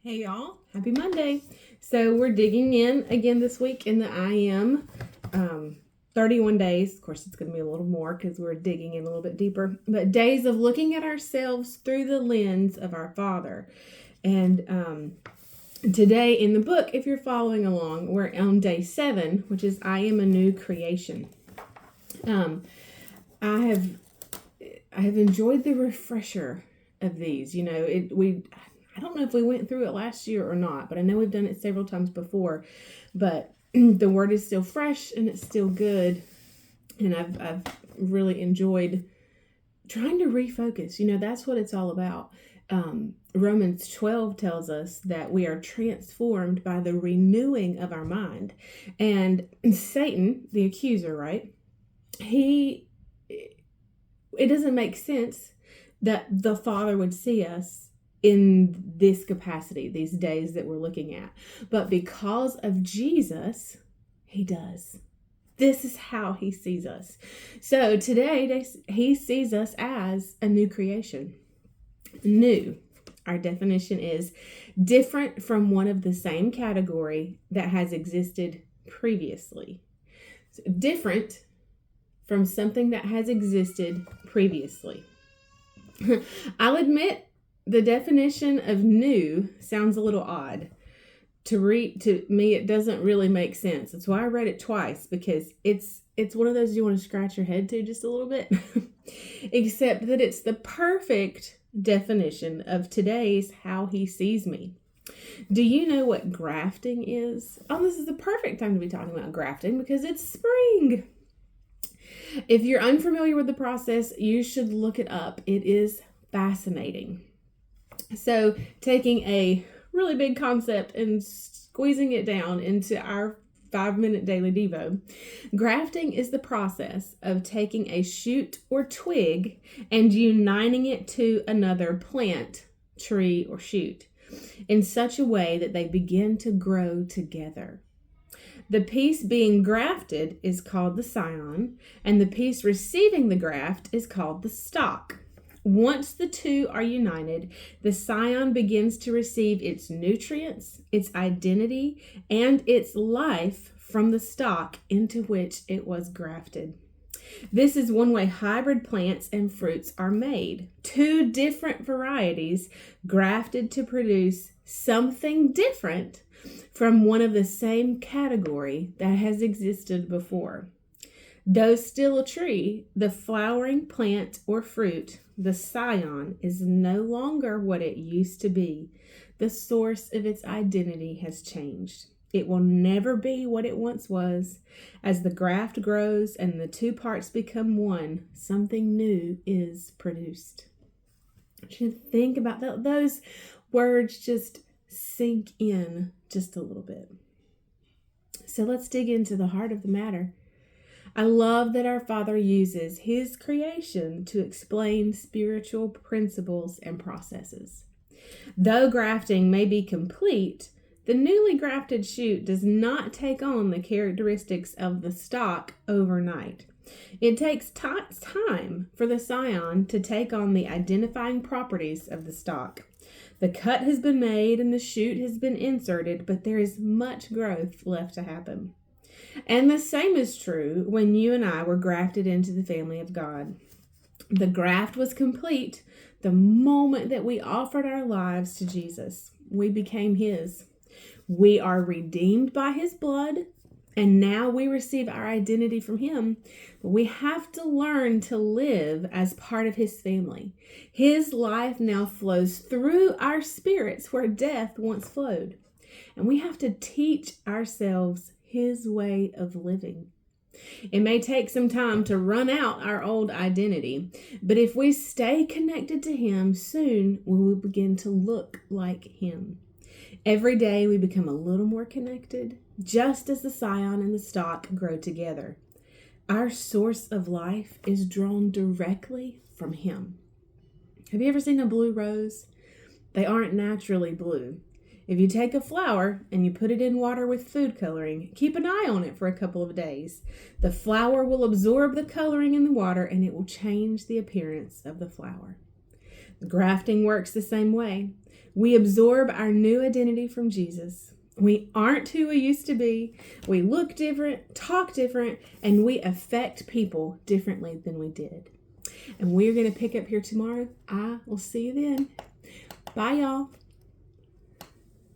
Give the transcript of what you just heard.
Hey y'all, happy Monday. So we're digging in again this week in the I Am 31 days. Of course, it's going to be a little more because we're digging in a little bit deeper. But days of looking at ourselves through the lens of our Father. And today in the book, if you're following along, we're on day 7, which is I Am a New Creation. I have enjoyed the refresher of these. You know, I don't know if we went through it last year or not, but I know we've done it several times before. But the word is still fresh and it's still good. And I've really enjoyed trying to refocus. You know, that's what it's all about. Romans 12 tells us that we are transformed by the renewing of our mind. And Satan, the accuser, right? It doesn't make sense that the Father would see us in this capacity, these days that we're looking at. But because of Jesus, he does. This is how he sees us. So today, he sees us as a new creation. New. Our definition is different from one of the same category that has existed previously. So different from something that has existed previously. I'll admit the definition of new sounds a little odd. To me, it doesn't really make sense. That's why I read it twice, because it's one of those you want to scratch your head to just a little bit. Except that it's the perfect definition of today's how he sees me. Do you know what grafting is? Oh, this is the perfect time to be talking about grafting because it's spring. If you're unfamiliar with the process, you should look it up. It is fascinating. So taking a really big concept and squeezing it down into our 5-minute daily Devo, grafting is the process of taking a shoot or twig and uniting it to another plant, tree, or shoot in such a way that they begin to grow together. The piece being grafted is called the scion, and the piece receiving the graft is called the stalk. Once the two are united, the scion begins to receive its nutrients, its identity, and its life from the stalk into which it was grafted. This is one way hybrid plants and fruits are made. 2 different varieties grafted to produce something different from one of the same category that has existed before. Though still a tree, the flowering plant or fruit, the scion, is no longer what it used to be. The source of its identity has changed. It will never be what it once was. As the graft grows and the 2 parts become one, something new is produced. I want you to think about that. Those words just sink in just a little bit. So let's dig into the heart of the matter. I love that our Father uses his creation to explain spiritual principles and processes. Though grafting may be complete, the newly grafted shoot does not take on the characteristics of the stalk overnight. It takes time for the scion to take on the identifying properties of the stalk. The cut has been made and the shoot has been inserted, but there is much growth left to happen. And the same is true when you and I were grafted into the family of God. The graft was complete the moment that we offered our lives to Jesus. We became his. We are redeemed by his blood, and now we receive our identity from him. But we have to learn to live as part of his family. His life now flows through our spirits where death once flowed. And we have to teach ourselves his way of living. It may take some time to run out our old identity, but if we stay connected to him, soon we will begin to look like him. Every day we become a little more connected, just as the scion and the stalk grow together. Our source of life is drawn directly from him. Have you ever seen a blue rose? They aren't naturally blue. If you take a flower and you put it in water with food coloring, keep an eye on it for a couple of days. The flower will absorb the coloring in the water and it will change the appearance of the flower. The grafting works the same way. We absorb our new identity from Jesus. We aren't who we used to be. We look different, talk different, and we affect people differently than we did. And we're going to pick up here tomorrow. I will see you then. Bye, y'all.